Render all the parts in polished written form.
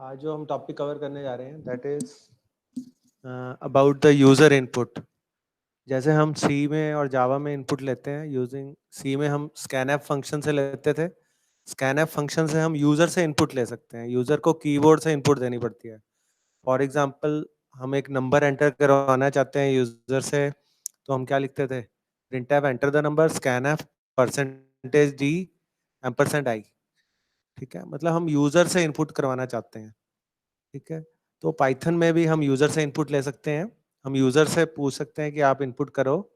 आज जो हम टॉपिक कवर करने जा रहे हैं that is about the user input. जैसे हम सी में और जावा में इनपुट लेते हैं यूजिंग सी में हम स्कैनएफ फंक्शन से लेते थे। स्कैनएफ फंक्शन से हम यूजर से इनपुट ले सकते हैं। यूजर को कीबोर्ड से इनपुट देनी पड़ती है। फॉर एग्जांपल हम एक नंबर एंटर करवाना चाहते हैं यूजर से, तो हम क्या लिखते थे? printf enter the number scanf percentage D ampersand I. ठीक है, मतलब हम यूजर से इनपुट करवाना चाहते हैं। ठीक है, तो पाइथन में भी हम यूजर से इनपुट ले सकते हैं। हम यूजर से पूछ सकते हैं कि आप इनपुट करो।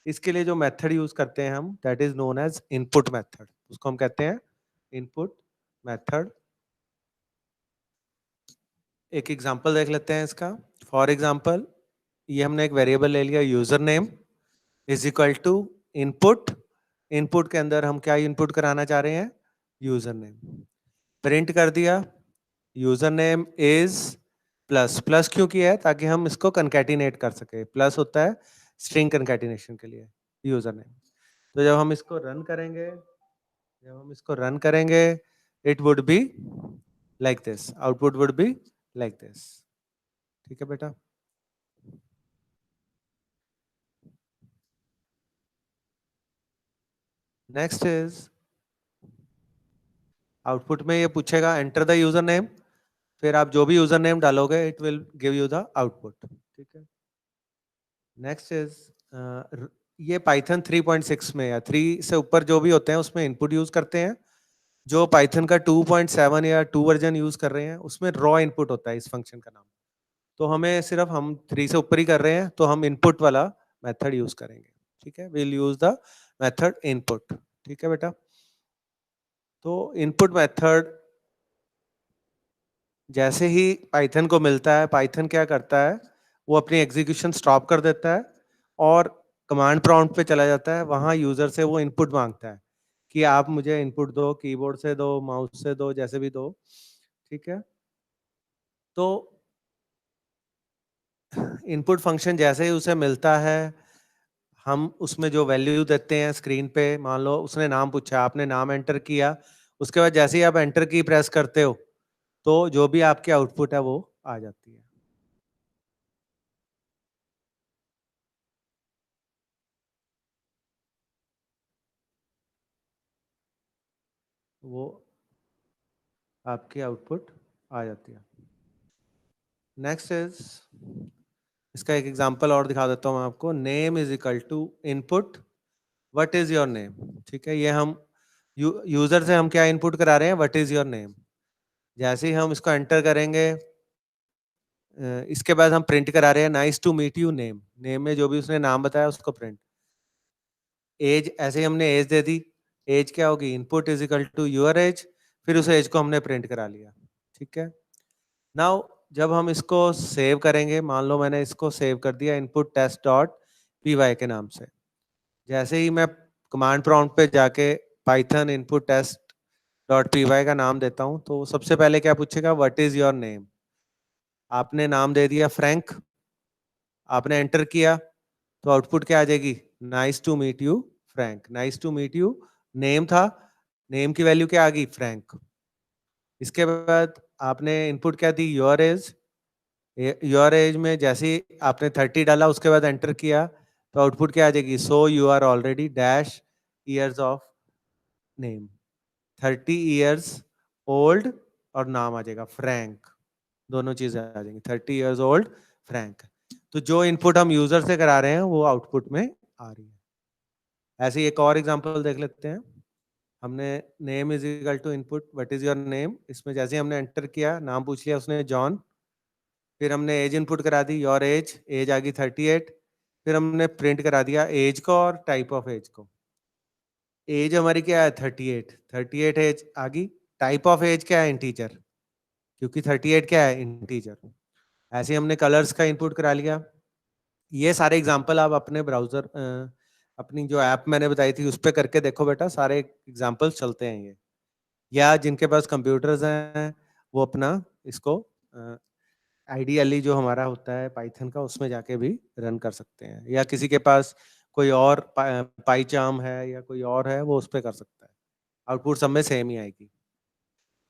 इसके लिए जो मेथड यूज करते हैं हम that is known as input method. उसको हम कहते हैं इनपुट मेथड। एक एग्जांपल देख लेते हैं इसका। फॉर एग्जांपल ये हमने एक वेरिएबल ले लिया user name is equal to input. Input के अंदर हम क्या इनपुट कराना चाह रहे हैं? User name. प्रिंट कर दिया user name is plus. Plus क्यों किया है? ताकि हम इसको कंकैटिनेट कर सके। प्लस होता है स्ट्रिंग कंकैटिनेशन के लिए यूजर नेम। तो जब हम इसको रन करेंगे it would be like this, output would be like this. ठीक है बेटा। नेक्स्ट इज आउटपुट में ये पूछेगा एंटर द यूजर नेम, फिर आप जो भी यूजर नेम डालोगे it will give you the output. ठीक है। नेक्स्ट इज ये पाइथन 3.6 में या 3 से ऊपर जो भी होते हैं उसमें इनपुट यूज करते हैं। जो पाइथन का 2.7 या 2 वर्जन यूज कर रहे हैं उसमें रॉ इनपुट होता है इस फंक्शन का नाम। तो हमें सिर्फ हम 3 से ऊपर ही कर रहे हैं तो हम इनपुट वाला मेथड यूज करेंगे। ठीक है, will use the method input. ठीक है बेटा। तो इनपुट मेथड जैसे ही पाइथन को मिलता है, पाइथन क्या करता है? वो अपनी एग्जीक्यूशन स्टॉप कर देता है और कमांड प्रॉम्प्ट पे चला जाता है। वहां यूजर से वो इनपुट मांगता है कि आप मुझे इनपुट दो, कीबोर्ड से दो, माउस से दो, जैसे भी दो। ठीक है, तो इनपुट फंक्शन जैसे ही उसे मिलता है हम उसमें जो वैल्यू देते हैं स्क्रीन पे। मान लो उसने नाम पूछा, आपने नाम एंटर किया, उसके बाद जैसे ही आप एंटर की प्रेस करते हो तो जो भी आपकी आउटपुट है वो आ जाती है। वो आपकी आउटपुट आ जाती है। नेक्स्ट इज इसका एक एग्जांपल और दिखा देता हूँ मैं आपको। Name is equal to input what is your name. ठीक है, ये हम यूजर से हम क्या इनपुट करा रहे हैं? What is your name. जैसे ही हम इसको एंटर करेंगे इसके बाद हम प्रिंट करा रहे हैं nice to meet you name. Name में जो भी उसने नाम बताया उसको प्रिंट। एज, ऐसे ही हमने एज दे दी। एज क्या होगी? Input is equal to your age, फिर उस एज को हमने प्रिंट करा लिया। ठीक है। नाउ जब हम इसको सेव करेंगे, मान लो मैंने इसको सेव कर दिया input test dot p y के नाम से। जैसे ही मैं कमांड प्रॉम्प्ट पे जाके Python input test dot p y का नाम देता हूँ तो सबसे पहले क्या पूछेगा? What is your name. आपने नाम दे दिया फ्रैंक, आपने एंटर किया तो आउटपुट क्या आ जाएगी? Nice to meet you Frank. Nice to meet you name था, नेम की वैल्यू क्या आ गई? फ्रैंक। इसके बाद आपने इनपुट क्या दी? Your age. योर एज में जैसे ही आपने 30 डाला उसके बाद एंटर किया तो आउटपुट क्या आ जाएगी? So you are already dash years of name. 30 years old और नाम आ जाएगा फ्रैंक। दोनों चीजें आ जाएंगी, 30 ईयर्स ओल्ड फ्रैंक। तो जो इनपुट हम यूजर से करा रहे हैं वो आउटपुट में आ रही है। ऐसे ही एक और एग्जांपल देख लेते हैं। हमने name is equal to input what is your name, इसमें जैसे ही हमने एंटर किया नाम पूछ लिया उसने जॉन, फिर हमने एज इनपुट करा दी योर एज, एज आ गई 38, फिर हमने प्रिंट करा दिया एज को और टाइप ऑफ एज को। एज हमारी क्या है? 38, 38 एज आ गई। टाइप ऑफ एज क्या है? इंटीजर, क्योंकि 38 क्या है? इंटीजर। ऐसे ही हमने कलर्स का इनपुट करा लिया। ये सारे एग्जांपल आप अपने ब्राउजर अपनी जो ऐप मैंने बताई थी उस पर करके देखो बेटा, सारे एग्जांपल्स चलते हैं ये। या जिनके पास कंप्यूटर्स हैं वो अपना इसको आइडियली जो हमारा होता है पाइथन का उसमें जाके भी रन कर सकते हैं, या किसी के पास कोई और पाईचार्म है या कोई और है वो उस पर कर सकता है। आउटपुट सब में सेम ही आएगी।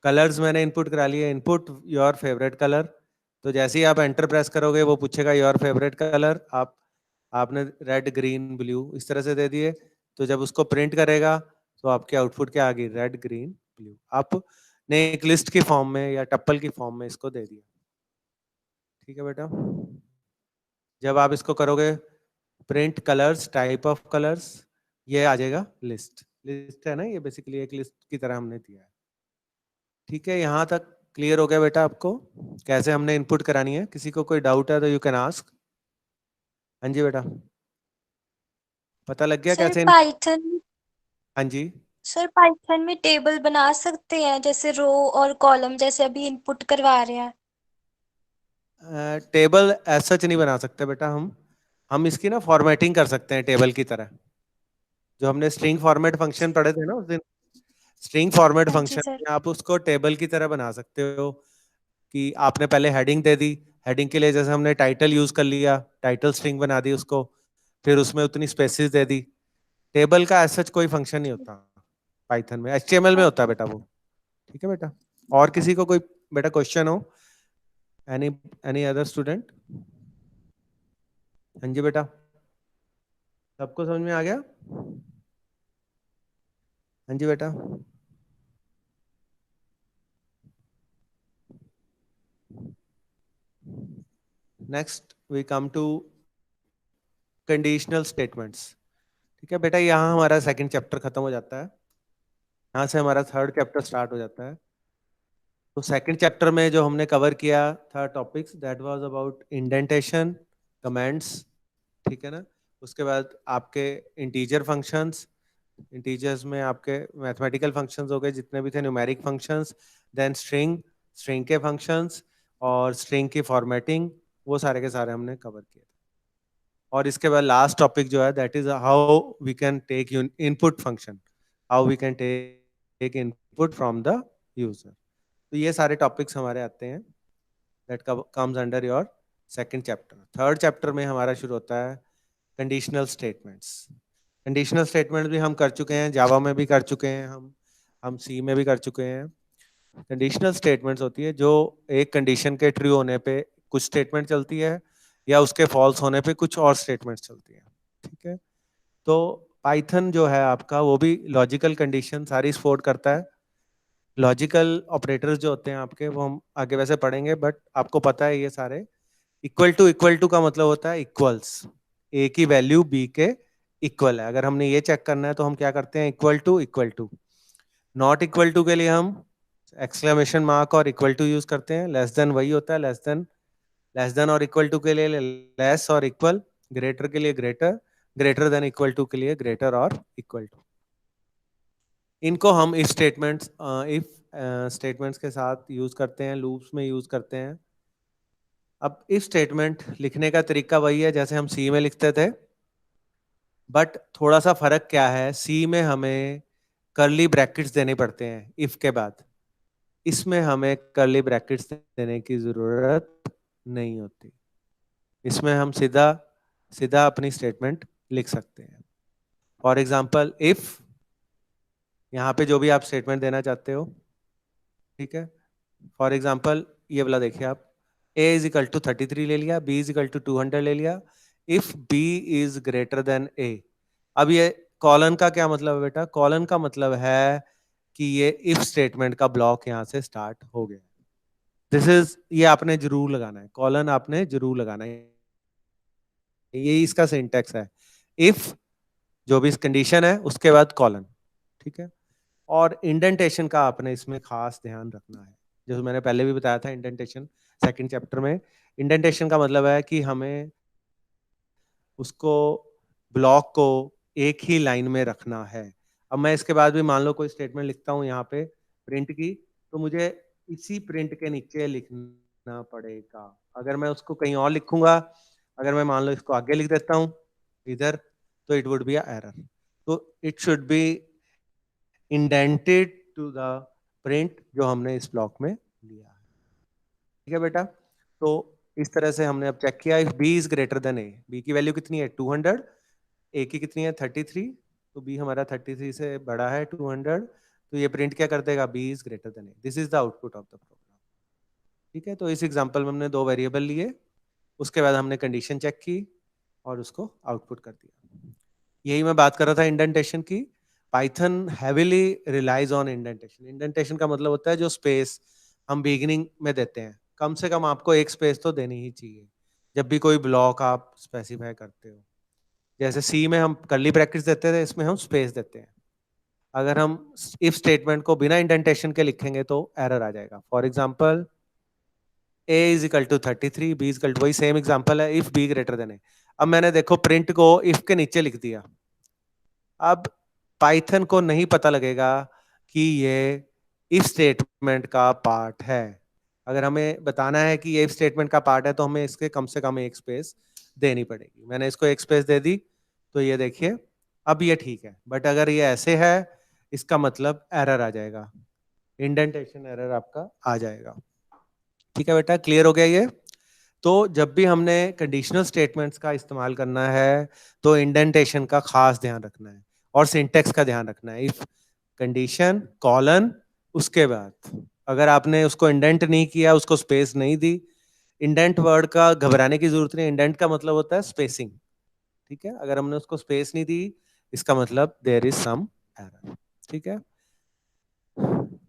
कलर्स मैंने इनपुट करा लिए, इनपुट योर फेवरेट कलर, तो जैसे ही आप एंटर प्रेस करोगे वो पूछेगा योर फेवरेट कलर, आपने रेड ग्रीन ब्लू इस तरह से दे दिए, तो जब उसको प्रिंट करेगा तो आपके आउटपुट क्या आ गई, रेड ग्रीन ब्लू। आपने एक लिस्ट की फॉर्म में या टप्पल की फॉर्म में इसको दे दिया। ठीक है बेटा, जब आप इसको करोगे print colours type of colours, ये आ जाएगा लिस्ट। लिस्ट है ना, ये बेसिकली एक लिस्ट की तरह हमने दिया है। ठीक है, यहाँ तक क्लियर हो गया बेटा आपको कैसे हमने इनपुट करानी है? किसी को कोई डाउट है तो यू कैन आस्क। हाँ जी बेटा, पता लग गया सर कैसे पाइथन हाँ जी। सर पाइथन में टेबल बना सकते हैं, जैसे रो और कॉलम जैसे अभी इनपुट करवा रहे हैं। टेबल एज सच नहीं बना सकते बेटा, हम इसकी ना फॉर्मेटिंग कर सकते हैं टेबल की तरह। जो हमने स्ट्रिंग फॉर्मेट फंक्शन पढ़े थे ना उस दिन, स्ट्रिंग फॉर्मेट हाँ जी फंक्शन सर। में आप उसको टेबल की तरह बना सकते हो कि आपने पहले हेडिंग दे दी, हेडिंग के लिए जैसे हमने टाइटल यूज कर लिया, टाइटल स्ट्रिंग बना दी उसको, फिर उसमें उतनी स्पेसिस दे दी। टेबल का एज सच कोई फंक्शन नहीं होता पाइथन में, एचटीएमएल में होता है बेटा वो। ठीक है बेटा, और किसी को कोई बेटा क्वेश्चन हो? Any any other student? हाँ जी बेटा, सबको समझ में आ गया? हाँ जी बेटा, next we come to conditional statements. ठीक है बेटा, यहाँ हमारा सेकंड चैप्टर खत्म हो जाता है, यहाँ से हमारा थर्ड चैप्टर स्टार्ट हो जाता है। तो सेकंड चैप्टर में जो हमने कवर किया था topics, that was about indentation, comments, ठीक है ना। उसके बाद आपके इंटीजर फंक्शंस, इंटीजर्स में आपके मैथमेटिकल फंक्शंस हो गए जितने भी थे, numeric functions, then string, string के फंक्शंस और स्ट्रिंग की फॉर्मेटिंग, वो सारे के सारे हमने कवर किए। और इसके बाद लास्ट टॉपिक जो है that is how we can take input function, how we can take input from the user. तो ये सारे टॉपिक्स हमारे आते हैं, that comes under your second chapter. Third chapter में हमारा शुरू होता है कंडीशनल स्टेटमेंट्स। कंडीशनल स्टेटमेंट भी हम कर चुके हैं, जावा में भी कर चुके हैं, हम सी में भी कर चुके हैं। कंडीशनल स्टेटमेंट्स होती है जो एक कंडीशन के ट्रू होने पे कुछ स्टेटमेंट चलती है, या उसके फॉल्स होने पे कुछ और स्टेटमेंट्स चलती है। ठीक है, तो पाइथन जो है आपका वो भी लॉजिकल कंडीशन सारी सपोर्ट करता है। लॉजिकल ऑपरेटर्स जो होते हैं आपके वो हम आगे वैसे पढ़ेंगे, बट आपको पता है ये सारे इक्वल टू का मतलब होता है इक्वल्स, ए की वैल्यू बी के इक्वल है। अगर हमने ये चेक करना है तो हम क्या करते हैं, equal to equal to. Not equal to के लिए हम एक्सक्लेमेशन मार्क और इक्वल टू यूज करते हैं। लेस देन वही होता है लेस देन, लेस देन और इक्वल टू के लिए लेस और इक्वल, ग्रेटर के लिए greater, greater than equal to के लिए ग्रेटर और इक्वल टू। इनको हम इफ स्टेटमेंट्स, इफ स्टेटमेंट्स के साथ यूज करते हैं, लूप्स में यूज करते हैं। अब इफ स्टेटमेंट लिखने का तरीका वही है जैसे हम सी में लिखते थे, बट थोड़ा सा फर्क क्या है, सी में हमें कर्ली ब्रैकेट्स देने पड़ते हैं इफ के बाद, इसमें हमें कर्ली ब्रैकेट्स देने की जरूरत नहीं होती। इसमें हम सीधा सीधा अपनी स्टेटमेंट लिख सकते हैं। फॉर एग्जाम्पल इफ, यहाँ पे जो भी आप स्टेटमेंट देना चाहते हो, ठीक है। फॉर एग्जाम्पल ये वाला देखिए आप, a इज इक्वल टू 33 ले लिया, b इज इक्वल टू 200 ले लिया, if b is greater than a। अब ये कॉलन का क्या मतलब है बेटा? कॉलन का मतलब है कि ये इफ स्टेटमेंट का ब्लॉक यहाँ से स्टार्ट हो गया। दिस इज, ये आपने जरूर लगाना है, कॉलन आपने जरूर लगाना है, ये इसका सिंटेक्स है। इफ जो भी कंडीशन है उसके बाद कॉलन, ठीक है। और इंडेंटेशन का आपने इसमें खास ध्यान रखना है, जैसे मैंने पहले भी बताया था इंडेंटेशन सेकंड चैप्टर में। इंडेंटेशन का मतलब है कि हमें उसको, ब्लॉक को एक ही लाइन में रखना है। अब मैं इसके बाद भी मान लो कोई स्टेटमेंट लिखता हूँ यहाँ पे प्रिंट की, तो मुझे इसी प्रिंट के नीचे लिखना पड़ेगा। अगर मैं उसको कहीं और लिखूंगा, अगर मैं मान लो इसको आगे लिख देता हूँ इधर, तो it would be a error. तो it should be indented to the print जो हमने इस ब्लॉक में लिया है। ठीक है बेटा, तो इस तरह से हमने अब चेक किया if b is greater than a, b की वैल्यू कितनी है 200, a की कितनी है 33, तो b हमारा 33 से बड़ा है 200, तो ये प्रिंट क्या कर देगा, B is greater than A. This is the output of the program. ठीक है, तो इस एग्जांपल में हमने दो वेरिएबल लिए, उसके बाद हमने कंडीशन चेक की और उसको आउटपुट कर दिया। यही मैं बात कर रहा था इंडेंटेशन की। Python heavily relies on indentation. Indentation का मतलब होता है जो स्पेस हम बिगिनिंग में देते हैं, कम से कम आपको एक स्पेस तो देनी ही चाहिए जब भी कोई ब्लॉक आप स्पेसिफाई करते हो। जैसे सी में हम कर्ली ब्रैकेट्स देते थे, इसमें हम स्पेस देते हैं। अगर हम इफ स्टेटमेंट को बिना इंडेंटेशन के लिखेंगे तो एरर आ जाएगा। For example a is equal to 33, b is equal to, वही सेम एग्जांपल है, if b greater than a। अब मैंने देखो प्रिंट को इफ के नीचे लिख दिया। अब पाइथन को नहीं पता लगेगा कि ये इफ स्टेटमेंट का पार्ट है। अगर हमें बताना है कि ये इफ स्टेटमेंट का पार्ट है तो हमें इसके कम से कम एक स्पेस देनी पड़ेगी। मैंने इसको एक स्पेस दे दी, तो ये देखिए अब ये ठीक है। बट अगर ये ऐसे है, इसका मतलब एरर आ जाएगा, इंडेंटेशन एरर आपका आ जाएगा। ठीक है बेटा, क्लियर हो गया ये? तो जब भी हमने कंडीशनल स्टेटमेंट्स का इस्तेमाल करना है तो इंडेंटेशन का खास ध्यान रखना है और सिंटेक्स का ध्यान रखना है। इफ कंडीशन कॉलन, उसके बाद अगर आपने उसको इंडेंट नहीं किया, उसको स्पेस नहीं दी, इंडेंट वर्ड का घबराने की जरूरत नहीं। इंडेंट का मतलब होता है स्पेसिंग। ठीक है, अगर हमने उसको स्पेस नहीं दी, इसका मतलब देयर इज सम एरर। ठीक है,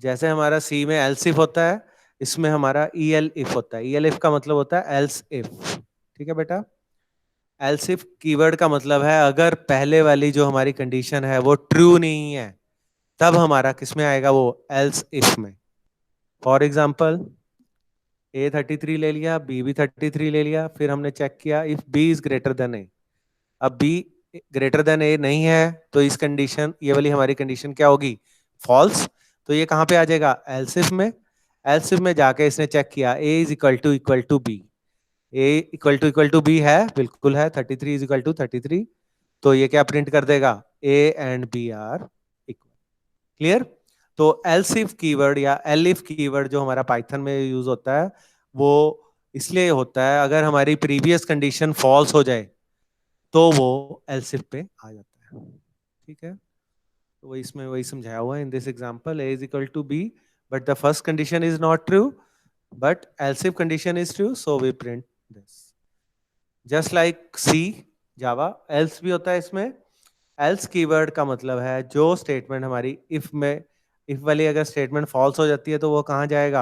जैसे हमारा सी में एल्स इफ होता है, इसमें हमारा ई एल इफ होता है। ई एल इफ का मतलब होता है एल्स इफ। ठीक है बेटा, एल्स इफ कीवर्ड का मतलब है अगर पहले वाली जो हमारी कंडीशन है वो ट्रू नहीं है, तब हमारा किस में आएगा, वो एल्स इफ में। फॉर एग्जाम्पल A33 ले लिया, B भी 33 ले लिया, फिर हमने चेक किया if B is greater than A। अब B ग्रेटर देन A नहीं है तो इस कंडीशन, ये वाली हमारी कंडीशन क्या होगी, फॉल्स। तो ये कहाँ पे आ जाएगा, एल्स इफ में। एल्स इफ में जाके इसने चेक किया A is equal to B। A equal to B है, बिल्कुल है, 33 इज इक्वल टू 33। तो ये क्या प्रिंट कर देगा, A and B are equal. Clear? तो एल्स इफ कीवर्ड या एलिफ कीवर्ड जो हमारा पाइथन में यूज होता है, वो इसलिए होता है अगर हमारी प्रीवियस कंडीशन फॉल्स हो जाए तो वो एल्स इफ पे आ जाता है। ठीक है, तो वही इसमें वही समझाया हुआ है in this example, a is equal to b but the first condition is not true, but else if condition is true, so we print this. Just like C, Java else भी होता है इसमें। एल्स कीवर्ड का मतलब है जो statement हमारी if में, इफ वाली अगर स्टेटमेंट फॉल्स हो जाती है तो वो कहाँ जाएगा,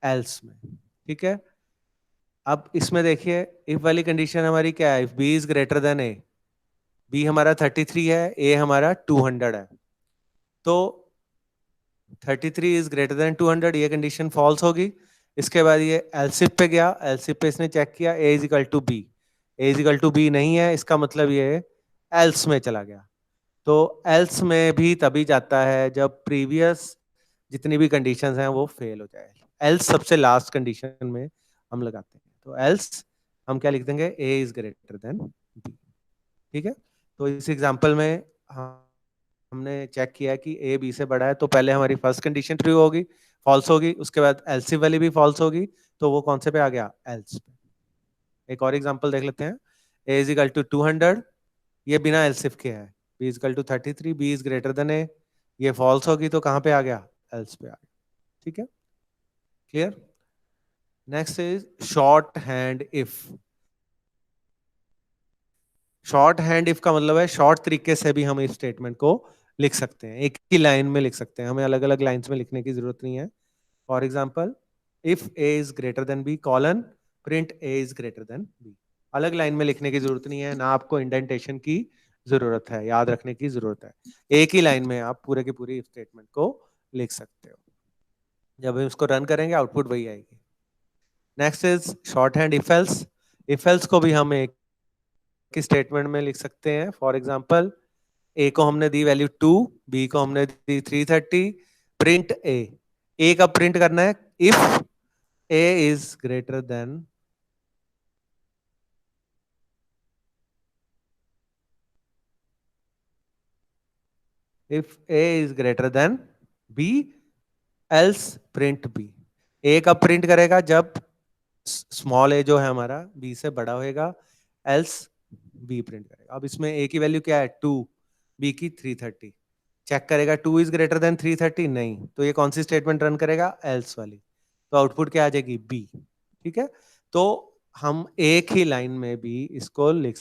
एल्स में। ठीक है, अब इसमें देखिए इफ वाली कंडीशन हमारी क्या है, if B is greater than A. B हमारा 33 है, ए हमारा 200 है। तो 33 इज ग्रेटर देन 200, ये कंडीशन फॉल्स होगी। इसके बाद ये एलसिफ पे गया, एलसिफ पे इसने चेक किया A is equal to B. A is equal to B नहीं है, इसका मतलब ये एल्स में चला गया। तो एल्स में भी तभी जाता है जब प्रीवियस जितनी भी कंडीशंस हैं वो फेल हो जाए। एल्स सबसे लास्ट कंडीशन में हम लगाते हैं, तो एल्स हम क्या लिख देंगे, ए इज ग्रेटर देन बी। ठीक है, तो इस एग्जांपल में हमने चेक किया कि ए बी से बड़ा है, तो पहले हमारी फर्स्ट कंडीशन ट्रू होगी, फॉल्स होगी, उसके बाद एल्सिफ वाली भी फॉल्स होगी, तो वो कौन से पे आ गया, एल्स पे। एक और एग्जांपल देख लेते हैं, ए इज इक्वल टू 200, ये बिना एल्सिफ के है। B is equal to 33, B is greater than A, ये फॉल्स होगी तो कहाँ पे आ गया, एल्स पे आ गया। ठीक है, clear? Next is short hand if. Short hand if का मतलब है शॉर्ट तरीके से भी हम इस स्टेटमेंट को लिख सकते हैं, एक ही लाइन में लिख सकते हैं, हमें अलग अलग लाइंस में लिखने की जरूरत नहीं है। For example if A is greater than B colon print A is greater than B. अलग लाइन में लिखने की जरूरत नहीं है, ना आपको इंडेंटेशन की जरूरत है, याद रखने की जरूरत है। एक ही लाइन में आप पूरे की पूरी स्टेटमेंट को लिख सकते हो। जब हम इसको रन करेंगे आउटपुट वही आएगी। Next is short hand if else. If else को भी हम एक की स्टेटमेंट में लिख सकते हैं। फॉर एग्जाम्पल ए को हमने दी वैल्यू 2, बी को हमने दी 330, प्रिंट ए का प्रिंट करना है if A is greater than B, else print B. A का प्रिंट करेगा जब स्मॉल ए जो है हमारा बी से बड़ा होएगा, एल्स बी प्रिंट करेगा। अब इसमें ए की वैल्यू क्या है, 2, बी की 330। चेक करेगा 2 इज ग्रेटर देन 330, नहीं, तो ये कौन सी स्टेटमेंट रन करेगा, एल्स वाली, तो आउटपुट क्या आ जाएगी, बी। ठीक है, तो हम एक ही लाइन में भी इसको लिख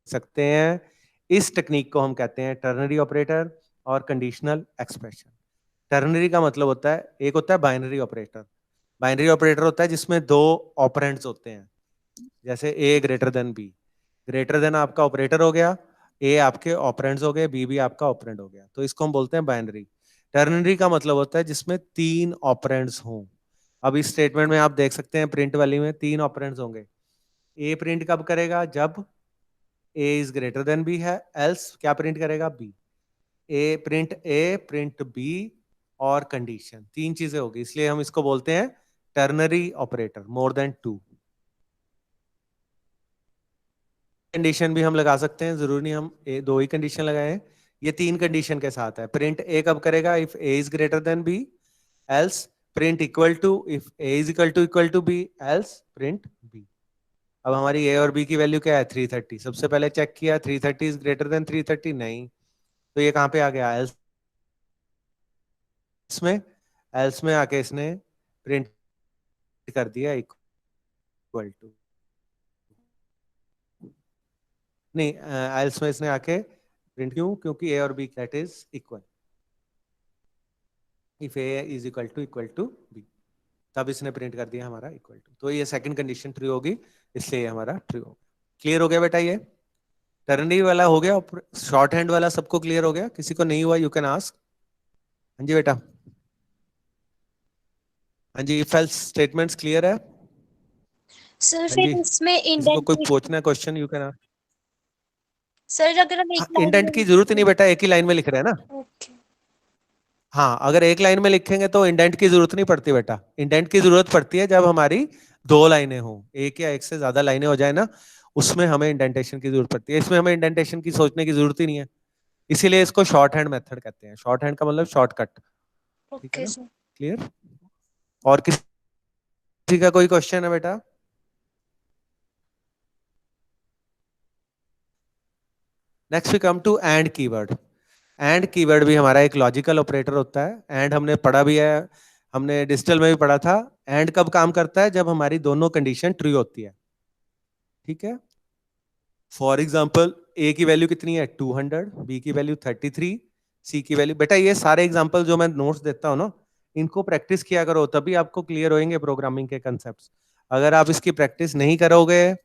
सकते हैं। इस टेक्निक को हम कहते हैं टर्नरी ऑपरेटर और कंडीशनल एक्सप्रेशन। टर्नरी का मतलब होता है, एक होता है बाइनरी ऑपरेटर। बाइनरी ऑपरेटर होता है जिसमें दो ऑपरेंड्स होते हैं, जैसे A greater than B. Greater than आपका ऑपरेटर हो गया, ए आपके ऑपरेंड्स हो गए, बी भी आपका ऑपरेंड हो गया, तो इसको हम बोलते हैं बाइनरी। टर्नरी का मतलब होता है जिसमें तीन ऑपरेंड्स हों। अब इस स्टेटमेंट में आप देख सकते हैं प्रिंट वाली में तीन ऑपरेंड्स होंगे। ए प्रिंट कब करेगा, जब A is greater than B है, एल्स क्या प्रिंट करेगा, बी। ए प्रिंट बी और कंडीशन, तीन चीजें होगी, इसलिए हम इसको बोलते हैं ternary operator, more than two. Condition भी हम लगा सकते हैं, जरूरी नहीं हम दो ही कंडीशन लगाएं। ये तीन कंडीशन के साथ है। प्रिंट ए कब करेगा, if A is greater than B, else print equal to, if A is equal to B, else print B. अब हमारी ए और बी की वैल्यू क्या है, 330। सबसे पहले चेक किया 330 इज ग्रेटर देन 330, नहीं, तो ये कहां पे आ गया, एल्स में। एल्स में आके इसने प्रिंट कर दिया इक्वल टू, नहीं, एल्स में इसने आके प्रिंट, क्यों, क्योंकि ए और B that is equal, if A is equal to B, तब इसने प्रिंट कर दिया हमारा इक्वल टू, तो ये सेकंड कंडीशन ट्रू होगी, इसलिए ये हमारा ट्रू होगा। क्लियर हो गया बेटा, ये टर्नरी वाला हो गया, शॉर्ट हैंड वाला सबको क्लियर हो गया, किसी को नहीं हुआ यू कैन आस्क। हाँ जी बेटा, हाँ जी, इफ एल्स स्टेटमेंट्स क्लियर है। सर हाँ फिर जी, इसमें किसी को कोई इंडेंटेशन, पूछना है question you can ask. Sir अगर हम एक हाँ, लाइन इंडेंट में की जरूरत ही नहीं बेटा, एक ही लाइन में लिख रहे हैं ना। ओके, हाँ, अगर एक लाइन में लिखेंगे तो इंडेंट की जरूरत नहीं पड़ती बेटा। इंडेंट की जरूरत पड़ती है जब हमारी दो लाइनें हो, एक या एक से ज्यादा लाइनें हो जाए ना, उसमें हमें इंडेंटेशन की जरूरत पड़ती है। इसमें हमें इंडेंटेशन की सोचने की जरूरत ही नहीं है, इसीलिए इसको शॉर्ट हैंड मेथड कहते हैं। शॉर्ट हैंड का मतलब शॉर्टकट। ठीक है ओके ना, सर। क्लियर। और किसी का कोई क्वेश्चन है बेटा। Next we come to and keyword. And keyword भी हमारा एक लॉजिकल ऑपरेटर होता है। एंड हमने पढ़ा भी है, हमने डिजिटल में भी पढ़ा था। एंड कब काम करता है, जब हमारी दोनों कंडीशन ट्रू होती है। ठीक है, फॉर एग्जाम्पल ए की वैल्यू कितनी है 200, बी की वैल्यू 33, सी की वैल्यू, बेटा ये सारे एग्जाम्पल जो मैं नोट्स देता हूँ ना, इनको प्रैक्टिस किया करो, तभी आपको क्लियर होंगे प्रोग्रामिंग के कंसेप्ट। अगर आप इसकी प्रैक्टिस नहीं करोगे,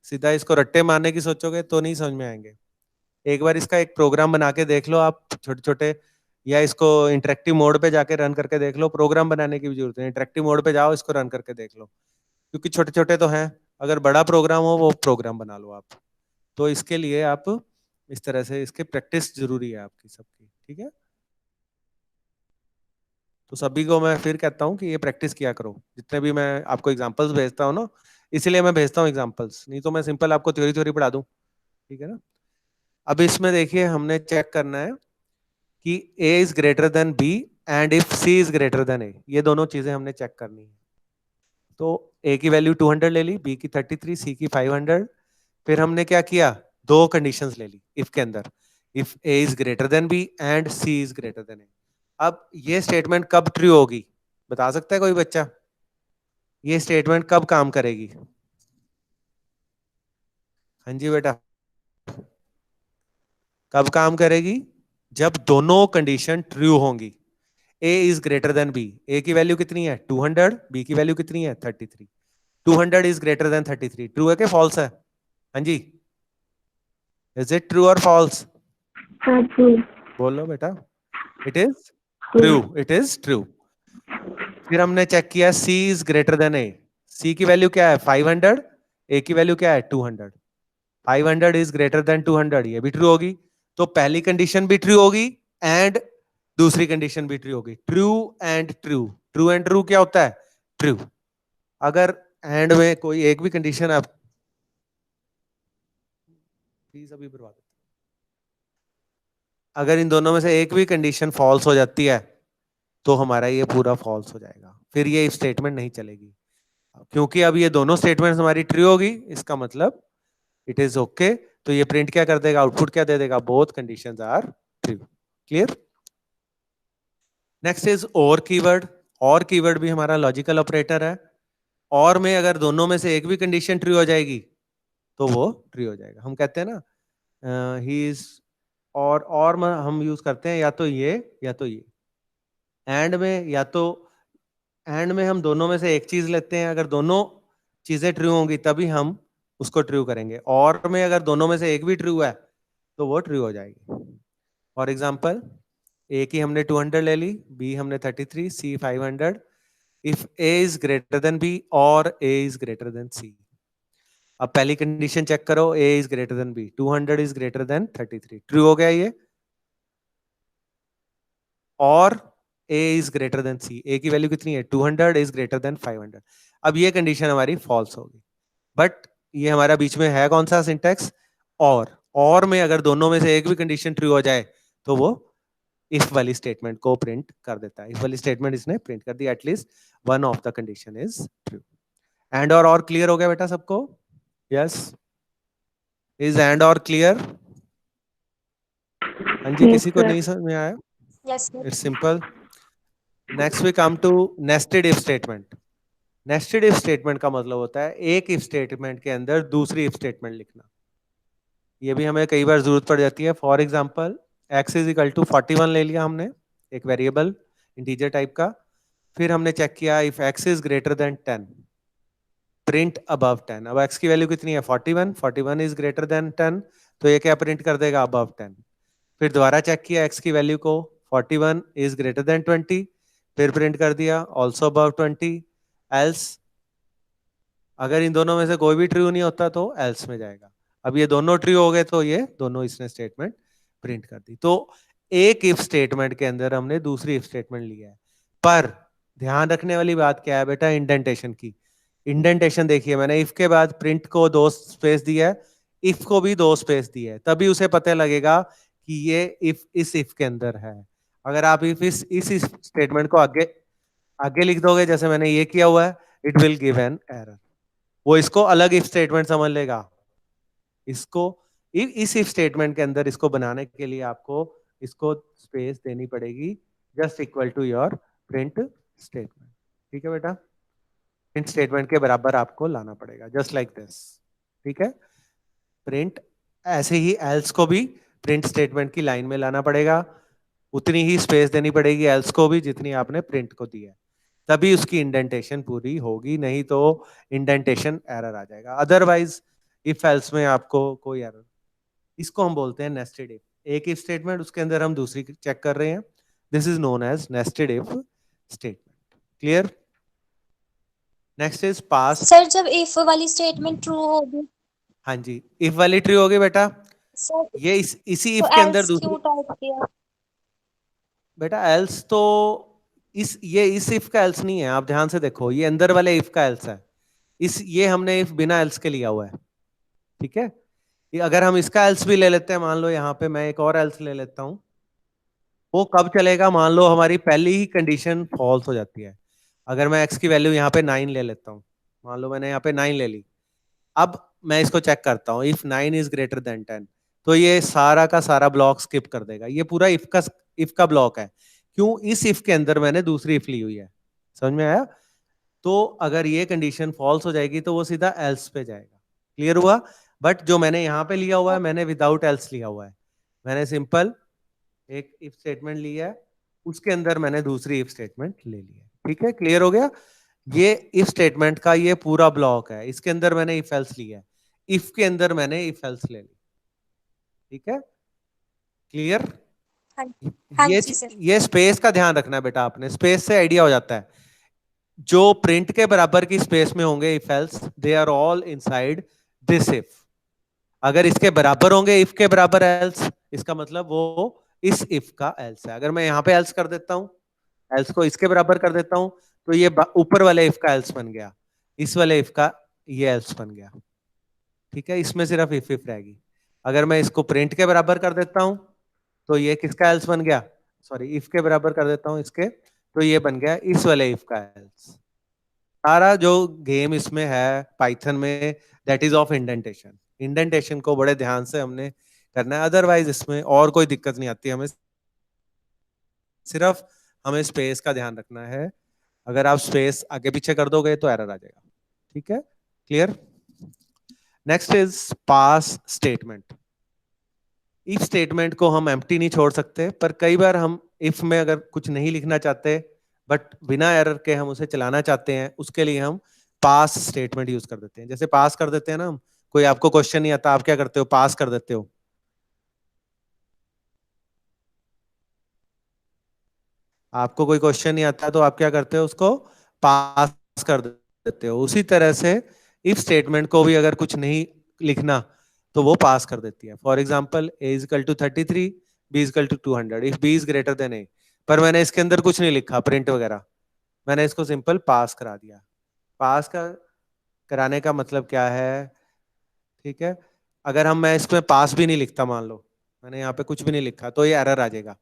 सीधा इसको रट्टे मारने की सोचोगे, तो नहीं समझ में आएंगे। एक बार इसका एक प्रोग्राम बना के देख लो आप, छोटे छोटे, या इसको इंटरेक्टिव मोड पे जाके रन करके देख लो। प्रोग्राम बनाने की भी जरूरत है, इंटरेक्टिव मोड पे जाओ, इसको रन करके देख लो, क्योंकि छोटे छोटे तो हैं। अगर बड़ा प्रोग्राम हो, वो प्रोग्राम बना लो आप। तो इसके लिए आप इस तरह से, इसके प्रैक्टिस जरूरी है आपकी सबकी। ठीक है, तो सभी को मैं फिर कहता हूँ कि ये प्रैक्टिस किया करो, जितने भी मैं आपको एग्जांपल्स भेजता हूँ ना, इसीलिए मैं भेजता हूँ एग्जांपल्स, नहीं तो मैं सिंपल आपको थ्योरी थ्योरी पढ़ा दूँ। ठीक है ना। अब इसमें देखिए, हमने चेक करना है कि a is greater then b and if c is greater than a, ये दोनों चीजें हमने चेक करनी है। तो a की वैल्यू 200 ले ली, b की 33, c की 500। फिर हमने क्या किया, दो कंडीशंस ले ली इफ के अंदर, if a is greater then b and c is greater than a। अब ये स्टेटमेंट कब ट्रू होगी, बता सकता है कोई बच्चा, ये स्टेटमेंट कब काम करेगी। हाँ जी बेटा, कब काम करेगी, जब दोनों कंडीशन ट्रू होंगी। a is greater then b, a की वैल्यू कितनी है 200, b की वैल्यू कितनी है 33। 200 इज ग्रेटर देन 33, ट्रू है कि फॉल्स है। हाँ जी, इज इट ट्रू और फॉल्स, हाँ जी। बोलो बेटा। It is true, true. It is true. फिर हमने चेक किया c is greater than a, c की वैल्यू क्या है 500, a की वैल्यू क्या है 200। 500 इज ग्रेटर देन 200, ये भी ट्रू होगी। तो पहली कंडीशन भी ट्रू होगी एंड दूसरी कंडीशन भी ट्रू होगी। True and true, true and true क्या होता है, ट्रू। अगर एंड में कोई एक भी कंडीशन आप प्लीज अभी बर्बाद, अगर इन दोनों में से एक भी कंडीशन फॉल्स हो जाती है, तो हमारा ये पूरा फॉल्स हो जाएगा, फिर ये स्टेटमेंट नहीं चलेगी। क्योंकि अब ये दोनों स्टेटमेंट्स हमारी ट्रू होगी, इसका मतलब इट इज ओके। तो ये प्रिंट क्या कर देगा, आउटपुट क्या दे देगा, both conditions are true. Clear. Next is or keyword. Or keyword भी हमारा लॉजिकल ऑपरेटर है। और में अगर दोनों में से एक भी कंडीशन ट्रू हो जाएगी तो वो ट्रू हो जाएगा। हम कहते हैं ना ही इज, और हम यूज करते हैं या तो ये या तो ये। एंड में या तो एंड में हम दोनों में से एक चीज लेते हैं, अगर दोनों चीजें ट्रू होंगी तभी हम उसको ट्रू करेंगे। और में अगर दोनों में से एक भी ट्रू है तो वो ट्रू हो जाएगी। फॉर एग्जाम्पल, ए की हमने 200 ले ली, बी हमने 33, C 500। If A is greater than B और A is greater than C. अब पहली कंडीशन चेक करो, A is greater than B, 200 is greater than 33, true हो गया ये। और A is greater than C, A की वैल्यू कितनी है 200 इज ग्रेटर देन 500। अब ये कंडीशन हमारी फॉल्स होगी। बट ये हमारा बीच में है कौन सा सिंटेक्स, और में अगर दोनों में से एक भी कंडीशन ट्रू हो जाए तो वो इफ वाली स्टेटमेंट को प्रिंट कर देता है। इफ वाली स्टेटमेंट इसने प्रिंट कर दी, at least one of the condition is true. And और क्लियर हो गया बेटा सबको? यस, इज एंड और क्लियर? हाँ जी, Yes, किसी को sir. नहीं समझ में आया? Yes sir. It's simple. Next we come to nested if statement. Nested if statement का मतलब होता है एक इफ स्टेटमेंट के अंदर दूसरी इफ स्टेटमेंट लिखना। ये भी हमें कई बार जरूरत पड़ जाती है। For example, x is equal to 41 ले लिया हमने, एक वेरिएबल इंटीजर टाइप का। फिर हमने चेक किया if x is greater then 10, print above 10। अब x की वैल्यू कितनी है 41, 41 इज ग्रेटर देन 10, तो ये क्या प्रिंट कर देगा अबव 10। फिर दोबारा चेक किया x की वैल्यू को, 41 इज ग्रेटर देन 20, फिर प्रिंट कर दिया ऑल्सो अबव 20। एल्स, अगर इन दोनों में से कोई भी ट्रू नहीं होता तो एल्स में जाएगा। अब ये दोनों ट्रू हो गए तो ये दोनों इसने स्टेटमेंट प्रिंट कर दी। तो एक इफ स्टेटमेंट के अंदर हमने दूसरी इफ स्टेटमेंट लिया है। पर ध्यान रखने वाली बात क्या है बेटा, इंडेंटेशन की। इंडेंटेशन देखिए, मैंने इफ के बाद प्रिंट को 2 स्पेस दिया है, इफ को भी 2 स्पेस दिया है, तभी उसे पता लगेगा कि ये इफ इस इफ के अंदर है। अगर आप इफ इस स्टेटमेंट को आगे आगे लिख दोगे जैसे मैंने ये किया हुआ है, it will give an error. वो इसको अलग इफ स्टेटमेंट समझ लेगा। इसको इस इफ स्टेटमेंट के अंदर इसको बनाने के लिए आपको इसको स्पेस देनी पड़ेगी just equal to your print statement. ठीक है बेटा, प्रिंट स्टेटमेंट के बराबर आपको लाना पड़ेगा, जस्ट लाइक दिस। ठीक है, प्रिंट, ऐसे ही एल्स को भी प्रिंट स्टेटमेंट की लाइन में लाना पड़ेगा, उतनी ही स्पेस देनी पड़ेगी एल्स को भी जितनी आपने प्रिंट को दी है, तभी उसकी इंडेंटेशन पूरी होगी, नहीं तो इंडेंटेशन एरर आ जाएगा। अदरवाइज इफ एल्स में आपको कोई एरर, इसको हम बोलते हैं नेस्टेड इफ। एक इफ स्टेटमेंट, उसके अंदर हम दूसरी चेक कर रहे हैं, this is known as nested if statement. Clear? Next is pass. Sir जब इफ वाली स्टेटमेंट ट्रू होगी, हाँ जी, इफ वाली ट्रू होगी बेटा, सर ये इसी तो इफ के अंदर एल्स दूसरी। क्यों टाइप किया? बेटा एल्स तो इस इफ का एल्स नहीं है, आप ध्यान से देखो, ये अंदर वाले इफ का एल्स है। ये हमने इफ बिना एल्स के लिया हुआ है। ठीक है, अगर हम इसका एल्स भी ले लेते हैं, मान लो यहाँ पे मैं एक और एल्स ले लेता हूँ, वो कब चलेगा, मान लो हमारी पहली ही कंडीशन फॉल्स हो जाती है। अगर मैं x की वैल्यू यहाँ पे 9 ले लेता हूँ, मान लो मैंने यहाँ पे 9 ले ली, अब मैं इसको चेक करता हूँ इफ 9 इज ग्रेटर देन 10, तो ये सारा का सारा ब्लॉक स्किप कर देगा। ये पूरा इफ का ब्लॉक है। क्यों? इस इफ के अंदर मैंने दूसरी इफ ली हुई है। समझ में आया? तो अगर ये कंडीशन फॉल्स हो जाएगी तो वो सीधा एल्स पे जाएगा। क्लियर हुआ? बट जो मैंने यहाँ पे लिया हुआ है, मैंने विदाउट एल्स लिया हुआ है। मैंने सिंपल एक इफ स्टेटमेंट लिया है, उसके अंदर मैंने दूसरी इफ स्टेटमेंट ले ली है। ठीक है, क्लियर हो गया? ये इफ स्टेटमेंट का ये पूरा ब्लॉक है, इसके अंदर मैंने इफ एल्स लिया है, इफ के अंदर मैंने इफ एल्स ले ली। ठीक है, क्लियर? हाँ हाँ ये जी सर। ये स्पेस का ध्यान रखना है बेटा, आपने स्पेस से आइडिया हो जाता है। जो प्रिंट के बराबर की स्पेस में होंगे if else, they are all inside this if. अगर इसके बराबर होंगे इफ के बराबर एल्स, इसका मतलब वो इस इफ का एल्स है। अगर मैं यहाँ पे एल्स कर देता हूँ, एल्स को इसके बराबर कर देता हूँ, तो ये ऊपर वाले इफ का एल्स बन गया, इस वाले इफ का ये एल्स बन गया। ठीक है, इसमें सिर्फ इफ रहेगी। अगर मैं इसको प्रिंट के बराबर कर देता हूँ तो ये किसका एल्स बन गया, सॉरी इफ के बराबर कर देता हूँ इसके, तो ये बन गया इस वाले इफ का एल्स। सारा जो गेम इसमें है पाइथन में, that is of indentation. Indentation को बड़े ध्यान से हमने करना है, अदरवाइज इसमें और कोई दिक्कत नहीं आती, हमें सिर्फ हमें स्पेस का ध्यान रखना है, अगर आप स्पेस आगे पीछे कर दोगे तो एरर आ जाएगा। ठीक है, clear? Next is pass statement. If statement को हम एम्प्टी नहीं छोड़ सकते, पर कई बार हम इफ में अगर कुछ नहीं लिखना चाहते बट बिना एरर के हम उसे चलाना चाहते हैं, उसके लिए हम पास स्टेटमेंट यूज कर देते हैं। जैसे पास कर देते हैं ना हम, कोई आपको क्वेश्चन नहीं आता, आप क्या करते हो? पास कर देते हो। आपको कोई क्वेश्चन नहीं आता तो आप क्या करते हो? उसको पास कर देते हो। उसी तरह से इफ स्टेटमेंट को भी अगर कुछ नहीं लिखना तो वो पास कर देती है। For example, A is equal to 33, B is equal to 200, if B is greater than A. पर मैंने इसके अंदर कुछ नहीं लिखा प्रिंट वगैरह, मैंने इसको सिंपल पास करा दिया। पास का कराने का मतलब क्या है? ठीक है, अगर मैं इसमें पास भी नहीं लिखता, मान लो मैंने यहाँ पे कुछ भी नहीं लिखा, तो ये एरर आ जाएगा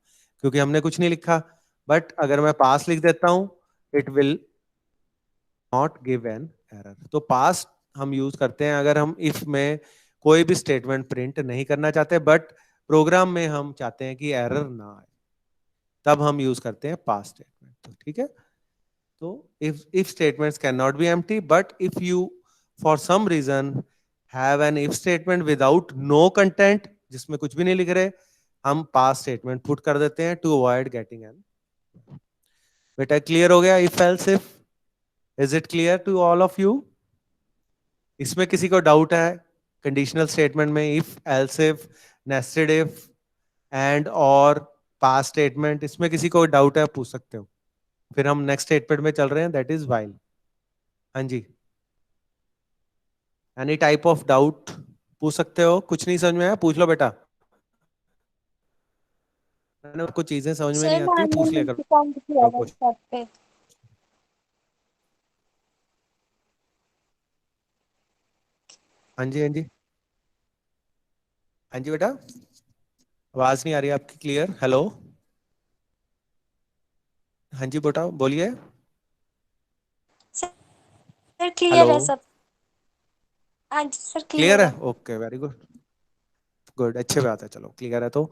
क्योंकि हमने कुछ नहीं लिखा। बट अगर मैं पास लिख देता हूं, it will not give an error. तो पास हम यूज करते हैं अगर हम इफ में कोई भी स्टेटमेंट प्रिंट नहीं करना चाहते बट प्रोग्राम में हम चाहते हैं कि एरर ना आए, तब हम यूज करते हैं पास स्टेटमेंट। तो ठीक है, तो if statements cannot be empty, but if you for some reason have an if statement without no content, जिसमें कुछ भी नहीं लिख रहे, हम पास स्टेटमेंट पुट कर देते हैं टू अवॉइड गेटिंग एन। बेटा क्लियर हो गया? If else if, is it clear to all of you? इसमें किसी को डाउट है? कंडीशनल स्टेटमेंट में if else if, nested if, and और पास स्टेटमेंट, इसमें किसी को डाउट है? पूछ सकते हो। फिर हम नेक्स्ट स्टेटमेंट में चल रहे हैं, दैट इज व्हाइल। हाँ जी, एनी टाइप ऑफ डाउट पूछ सकते हो। कुछ नहीं समझ में आया पूछ लो बेटा, मैंने आपको चीजें समझ में नहीं सर आती मैंने पूछ लिया मल्टी काउंट किया करो कुछ। व्हाट्सएप पे। हाँ जी, हाँ जी, हाँ जी बेटा, आवाज नहीं आ रही आपकी क्लियर। हेलो, हाँ जी बेटा बोलिए। सर क्लियर हेलो, है सब। हाँ जी सर क्लियर क्लियर है? है। ओके, वेरी गुड, गुड, अच्छी बात है। चलो क्लियर है तो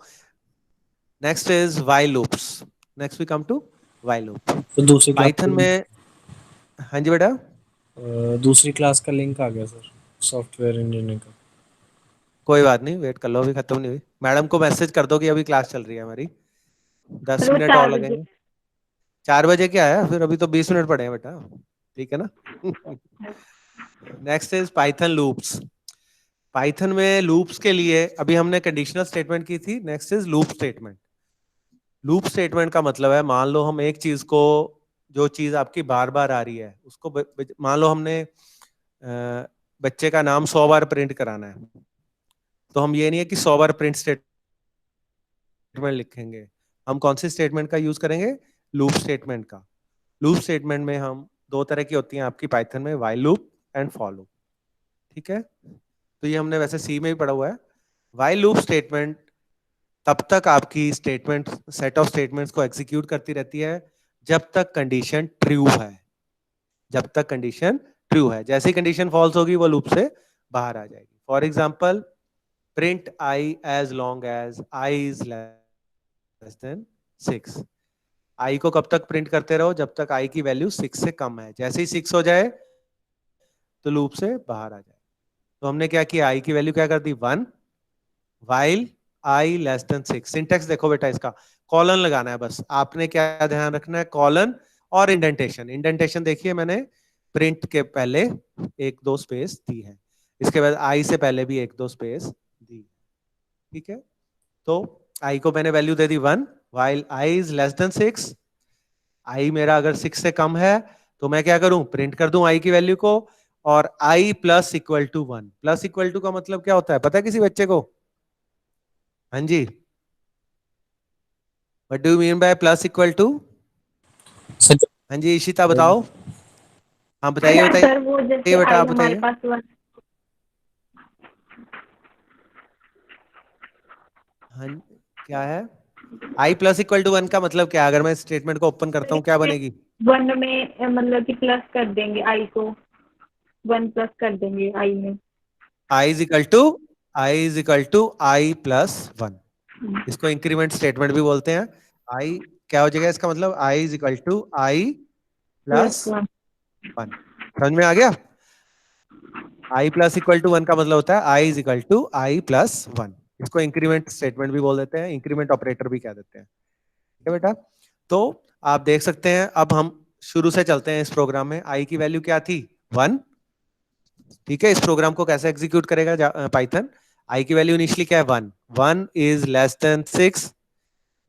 next is while loops. Next we come to while loop. तो दूसरी क्लास पाइथन में, हाँ जी बेटा, दूसरी क्लास का लिंक आ गया सर, सॉफ्टवेयर इंजीनियरिंग का। कोई बात नहीं, वेट कर लो, अभी खत्म नहीं हुई। मैडम को मैसेज कर दो कि अभी क्लास चल रही है हमारी, 10 मिनट और लगेंगे। 4 बजे क्या है, फिर अभी तो 20 मिनट पड़े हैं बेटा, ठीक है ना? Next is Python loops. Python में लूप्स के लिए अभी हमने कंडीशनल स्टेटमेंट की थी, next is loop statement. Loop statement का मतलब है, मान लो हम एक चीज को, जो चीज आपकी बार बार आ रही है उसको मान लो हमने बच्चे का नाम 100 बार प्रिंट कराना है, तो हम ये नहीं है कि 100 बार प्रिंट स्टेटमेंट लिखेंगे, हम कौन सी स्टेटमेंट का यूज करेंगे? लूप स्टेटमेंट का। लूप स्टेटमेंट में हम दो तरह की होती हैं आपकी पाइथन में, while loop and for loop. ठीक है, तो ये हमने वैसे सी में ही पढ़ा हुआ है। व्हाइल लूप स्टेटमेंट तब तक आपकी स्टेटमेंट सेट ऑफ स्टेटमेंट्स को एग्जीक्यूट करती रहती है जब तक कंडीशन ट्रू है। जब तक कंडीशन ट्रू है, जैसी कंडीशन फॉल्स होगी वो लूप से बाहर आ जाएगी। For example, print i as long as i is less than 6। I को कब तक प्रिंट करते रहो? जब तक आई की वैल्यू 6 से कम है। जैसे ही 6 हो जाए तो लूप से बाहर आ जाए। तो हमने क्या किया, आई की वैल्यू क्या कर दी? 1, while i less than 6। Syntax देखो बेटा, इसका कॉलन लगाना है बस, आपने क्या ध्यान रखना है? कॉलन और इंडेंटेशन। इंडेंटेशन देखिए, मैंने प्रिंट के पहले एक दो स्पेस दी है, इसके बाद आई से पहले भी एक दो स्पेस दी। ठीक है, तो आई को मैंने value they the 1, while I is less than 6। आई मेरा अगर 6 से कम है तो मैं क्या करूं? प्रिंट कर दूं आई की वैल्यू को, और I plus equal to 1। Plus equal to का मतलब क्या होता है पता है किसी बच्चे को? हाँ जी, what do you mean by plus equal to? Sir हाँ जी इशिता बताओ। हाँ बताइए सर वो बताइए जैसे बेटा, आई आप हमारे बताइए। पास वन। हाँ, क्या है? आई प्लस इक्वल टू 1 का मतलब क्या? अगर मैं स्टेटमेंट को ओपन करता हूँ क्या बनेगी? वन में मतलब कि प्लस कर देंगे आई को, वन प्लस कर देंगे आई में। I is equal to, I is equal to I plus 1। इसको इंक्रीमेंट स्टेटमेंट भी बोलते हैं। आई क्या हो जाएगा इसका मतलब i is equal to i plus +1 1। समझ में आ गया? i प्लस इक्वल टू 1 का मतलब होता है i is equal to i plus 1। इसको इंक्रीमेंट स्टेटमेंट भी बोल देते हैं, इंक्रीमेंट ऑपरेटर भी कह देते हैं। ठीक है बेटा? तो आप देख सकते हैं, अब हम शुरू से चलते हैं इस प्रोग्राम में। i की वैल्यू क्या थी? 1। ठीक है, इस प्रोग्राम को कैसे एग्जीक्यूट करेगा पाइथन? i की वैल्यू इनिशियली क्या है? 1। 1 is less than 6।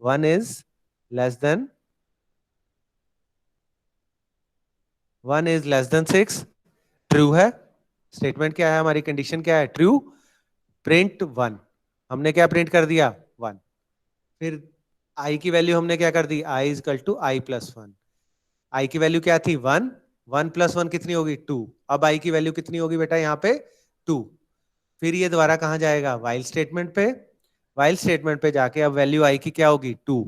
1 is less than 1 is less than 6। True है। स्टेटमेंट क्या है हमारी? कंडीशन क्या है? ट्रू। प्रिंट 1। हमने क्या प्रिंट कर दिया? 1। फिर i की वैल्यू हमने क्या कर दी? i is equal to i plus 1। i की वैल्यू क्या थी? 1। 1 प्लस 1 कितनी होगी? 2। अब i की वैल्यू कितनी होगी बेटा यहाँ पे? 2। फिर ये दोबारा कहां जाएगा? वाइल स्टेटमेंट पे। वाइल स्टेटमेंट पे जाके अब वैल्यू i की क्या होगी? 2।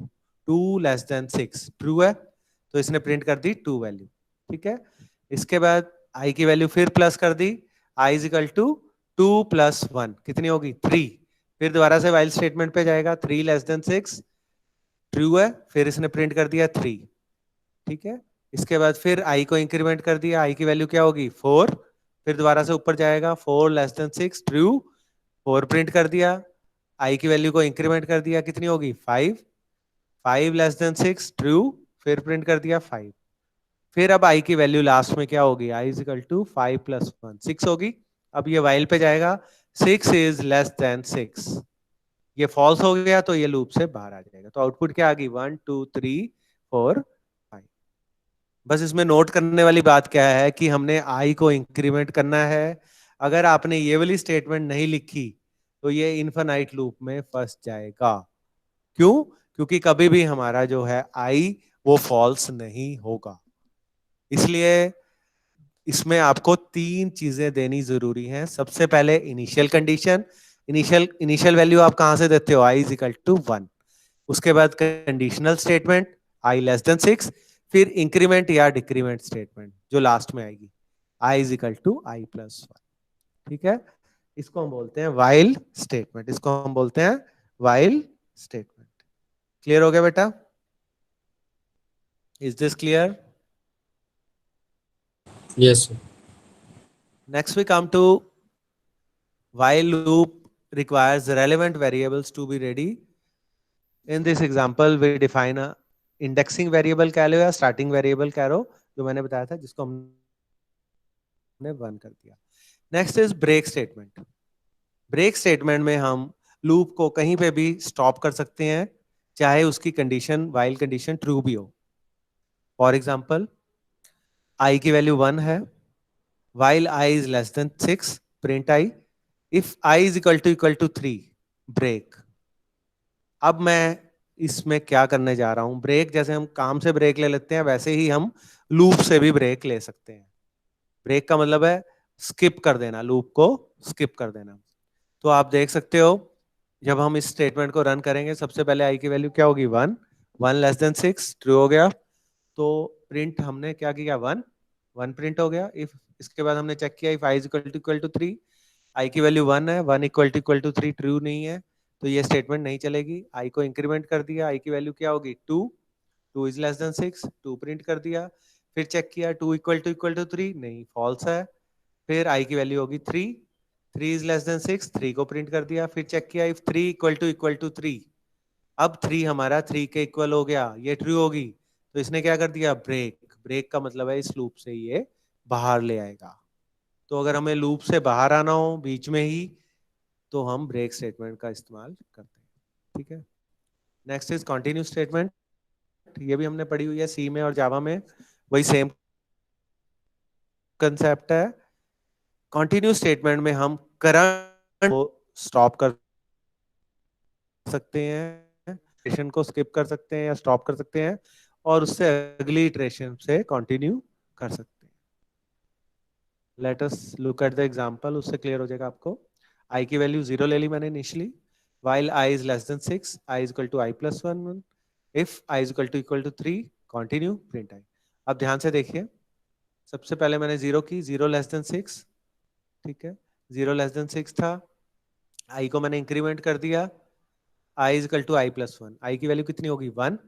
2 लेस देन 6। ट्रू है, तो इसने प्रिंट कर दी 2 वैल्यू। ठीक है, इसके बाद i की वैल्यू फिर प्लस कर दी। i is equal to 2 plus 1 कितनी होगी? 3। फिर दोबारा से वाइल स्टेटमेंट पे जाएगा। 3 लेस देन 6। ट्रू है, फिर इसने प्रिंट कर दिया 3। ठीक है, इसके बाद फिर i को इंक्रीमेंट कर दिया। i की वैल्यू क्या होगी? 4। फिर दोबारा से ऊपर जाएगा। 4 लेस देन 6। ट्रू। 4 प्रिंट कर दिया। i की वैल्यू को इंक्रीमेंट कर दिया, कितनी होगी? 5। 5 लेस देन 6। ट्रू। फिर प्रिंट कर दिया 5। फिर अब i की वैल्यू लास्ट में क्या होगी? i is equal to 5 plus 1 6 होगी। अब ये वाइल पे जाएगा। 6 इज लेस देन 6। ये फॉल्स हो गया तो ये लूप से बाहर आ जाएगा। तो आउटपुट क्या आ गई? 1 2 3 4 5। बस इसमें नोट करने वाली बात क्या है कि हमने i को इंक्रीमेंट करना है। अगर आपने ये वाली स्टेटमेंट नहीं लिखी तो ये इनफाइनाइट लूप में फंस जाएगा। क्यों? क्योंकि कभी भी हमारा जो है i वो फॉल्स नहीं होगा। इसलिए इसमें आपको 3 चीजें देनी जरूरी हैं। सबसे पहले इनिशियल कंडीशन। इनिशियल वैल्यू आप कहां से देते हो? i is equal to 1। उसके बाद conditional statement i less than 6। फिर इंक्रीमेंट या डिक्रीमेंट स्टेटमेंट जो लास्ट में आएगी, i is equal to i plus 1। ठीक है, इसको हम बोलते हैं वाइल स्टेटमेंट। इसको हम बोलते हैं वाइल स्टेटमेंट। क्लियर हो गया बेटा? Is this clear? Yes, sir. Next we come to while loop requires relevant variables to be ready. In this example we define a indexing variable कह लो या starting variable कह लो, जो मैंने बताया था, जिसको हमने 1 कर दिया। Next is break statement. Break statement में हम लूप को कहीं पे भी स्टॉप कर सकते हैं, चाहे उसकी कंडीशन वाइल कंडीशन ट्रू भी हो। फॉर एग्जाम्पल i की वैल्यू 1 है, while i is less than 6 print i, if i is equal to 3 break। अब मैं इसमें क्या करने जा रहा हूं? ब्रेक जैसे हम काम से ब्रेक ले लेते हैं वैसे ही हम लूप से भी ब्रेक ले सकते हैं। ब्रेक का मतलब है स्किप कर देना, लूप को स्किप कर देना। तो आप देख सकते हो जब हम इस स्टेटमेंट को रन करेंगे, सबसे पहले i की वैल्यू क्या होगी? 1। 1 लेस देन 6 ट्रू हो गया, तो प्रिंट हमने क्या किया? 1। 1 प्रिंट हो गया। इफ इसके बाद हमने चेक किया if i is equal to 3, i की वैल्यू 1 है, 1 इक्वल टू 3 ट्रू नहीं है, तो ये स्टेटमेंट नहीं चलेगी। i को इंक्रीमेंट कर दिया, i की वैल्यू क्या होगी? 2। 2 इज लेस देन 6, 2 प्रिंट कर दिया। फिर चेक किया 2 इक्वल टू 3, नहीं फॉल्स है। फिर i की वैल्यू होगी 3। 3 इज लेस देन 6, 3 को प्रिंट कर दिया। फिर चेक किया इफ 3 इक्वल टू 3, अब 3 हमारा 3 के इक्वल हो गया, ये ट्रू होगी, तो इसने क्या कर दिया? ब्रेक। ब्रेक का मतलब है इस लूप से ये बाहर ले आएगा। तो अगर हमें लूप से बाहर आना हो बीच में ही, तो हम ब्रेक स्टेटमेंट का इस्तेमाल करते हैं। ठीक है, नेक्स्ट इज कंटिन्यू स्टेटमेंट। ये भी हमने पढ़ी हुई है सी में और जावा में, वही सेम कंसेप्ट है। कंटिन्यू स्टेटमेंट में हम करंट को स्टॉप कर सकते हैं, इटरेशन को स्किप कर सकते हैं या स्टॉप कर सकते हैं, और उससे अगली इटरेशन से कंटिन्यू कर सकते हैं। Let us look at the example, उससे क्लियर हो जाएगा आपको। i की वैल्यू 0 ले ली मैंने initially, while i is less than 6, i is equal to i plus 1, if i is equal to 3, continue print i। अब ध्यान से देखिए, सबसे पहले मैंने 0 की, 0 लेस देन 6, ठीक है, 0 लेस देन 6 था, i को मैंने इंक्रीमेंट कर दिया, i is equal to i plus 1, i की वैल्यू कितनी होगी? 1।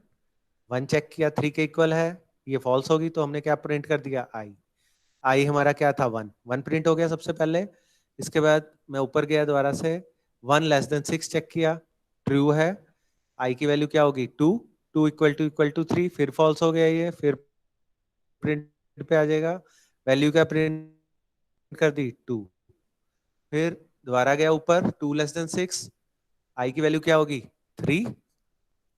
1 चेक किया 3 के इक्वल है, ये फॉल्स होगी तो हमने क्या प्रिंट कर दिया आई हमारा क्या था 1 प्रिंट हो गया सबसे पहले। इसके बाद मैं ऊपर गया दोबारा से 1 लेस देन 6 चेक किया, ट्रू है, आई की वैल्यू क्या होगी 2 इक्वल टू 3, फिर फॉल्स हो गया ये, फिर प्रिंट पे आ जाएगा, वैल्यू क्या प्रिंट कर दी 2, फिर दोबारा गया ऊपर 2 लेस देन 6, आई की वैल्यू क्या होगी 3,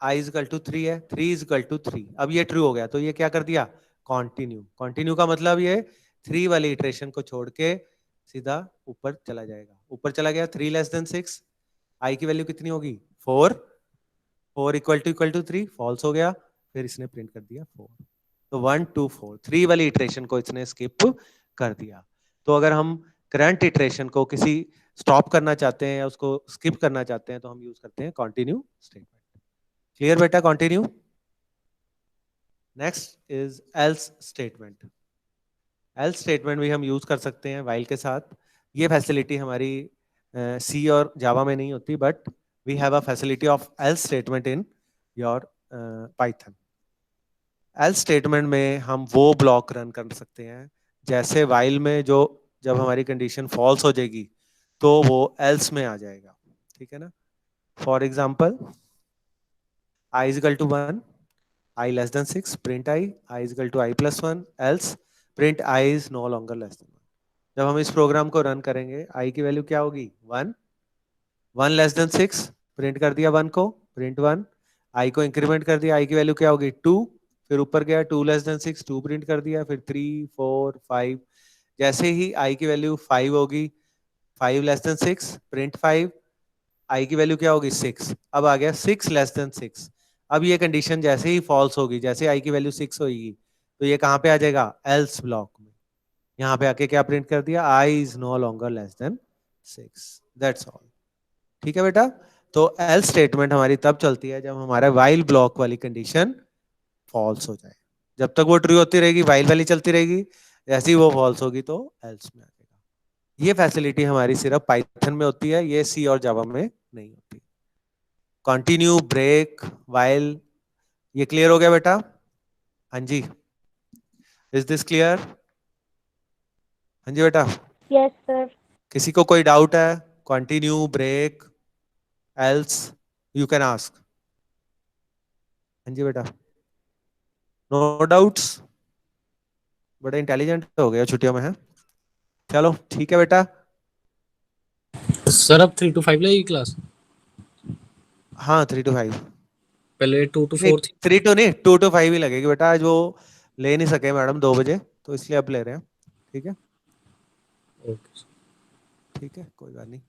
आई इज इक्वल टू 3 है, 3 इज इक्वल टू 3, अब ये ट्रू हो गया तो ये क्या कर दिया कंटिन्यू का मतलब ये 3 वाली इटरेशन को छोड़ के सीधा ऊपर चला जाएगा, ऊपर चला गया 3 लेस देन 6, आई की वैल्यू कितनी होगी 4 इक्वल टू 3, फॉल्स हो गया, फिर इसने प्रिंट कर दिया 4, तो 1 2 4 3 वाली इटरेशन को इसने स्किप कर दिया। तो अगर हम करंट इटरेशन को किसी स्टॉप करना चाहते हैं या उसको स्किप करना चाहते हैं तो हम यूज करते हैं कंटिन्यू स्टेटमेंट। क्लियर बेटा, continue. Next is else statement. Else statement भी हम यूज कर सकते हैं व्हाइल के साथ। ये फैसिलिटी हमारी सी और जावा में नहीं होती, but we have a facility of else statement in your Python. Else statement में हम वो ब्लॉक रन कर सकते हैं जैसे व्हाइल में जो जब हमारी कंडीशन फॉल्स हो जाएगी तो वो एल्स में आ जाएगा, ठीक है ना। For example I is equal to 1, I less than 6, print I is equal to I plus 1, else print I is no longer less than 1। जब हम इस प्रोग्राम को रन करेंगे आई की वैल्यू क्या होगी 1 लेस देन 6, प्रिंट कर दिया 1 को, प्रिंट 1, आई को इंक्रीमेंट कर दिया, आई की वैल्यू क्या होगी 2, फिर ऊपर गया 2 लेस देन 6, 2 प्रिंट कर दिया, फिर 3 4 5, जैसे ही आई की वैल्यू 5 होगी 5 लेस देन 6, प्रिंट 5, आई की वैल्यू क्या होगी 6, अब आ गया 6 लेस देन 6। अब ये कंडीशन जैसे ही फॉल्स होगी, जैसे आई की वैल्यू 6 होगी तो ये कहां पे आ जाएगा एल्स ब्लॉक में, यहाँ पे आके क्या प्रिंट कर दिया I is no longer less than 6, that's all. ठीक है बेटा, तो एल्स स्टेटमेंट हमारी तब चलती है जब हमारा व्हाइल ब्लॉक वाली कंडीशन फॉल्स हो जाए। जब तक वो ट्रू होती रहेगी व्हाइल वाली चलती रहेगी, जैसे ही वो फॉल्स होगी तो एल्स में आ जाएगा। ये फैसिलिटी हमारी सिर्फ पाइथन में होती है, ये सी और जावा में नहीं होती। कंटिन्यू, ब्रेक, व्हाइल, ये क्लियर हो गया बेटा? हाँ जी, इज दिस क्लियर? हाँ जी बेटा, यस सर। किसी को कोई डाउट है? Continue, break, else, you can ask. हाँ जी बेटा, नो डाउट्स? बड़े इंटेलिजेंट हो गए छुट्टियों में, है? चलो ठीक है बेटा। सर अब 3 to 5 लगेगी क्लास? हाँ 3 to 5, पहले 2 to 4 थी। 3 to नहीं 2 to 5 ही लगेगी बेटा, आज वो ले नहीं सके मैडम 2 बजे तो इसलिए अब ले रहे हैं। ठीक है, ओके ठीक है, कोई बात नहीं।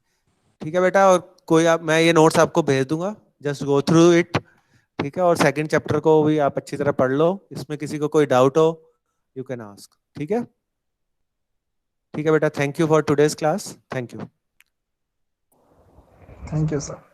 ठीक है बेटा, और कोई आप, मैं ये नोट्स आपको भेज दूंगा, जस्ट गो थ्रू इट। ठीक है, और सेकंड चैप्टर को भी आप अच्छी तरह पढ़ लो, इसमें किसी को कोई डाउट हो यू कैन आस्क। ठीक है, ठीक है बेटा, thank you for today's class, thank you. Thank you sir.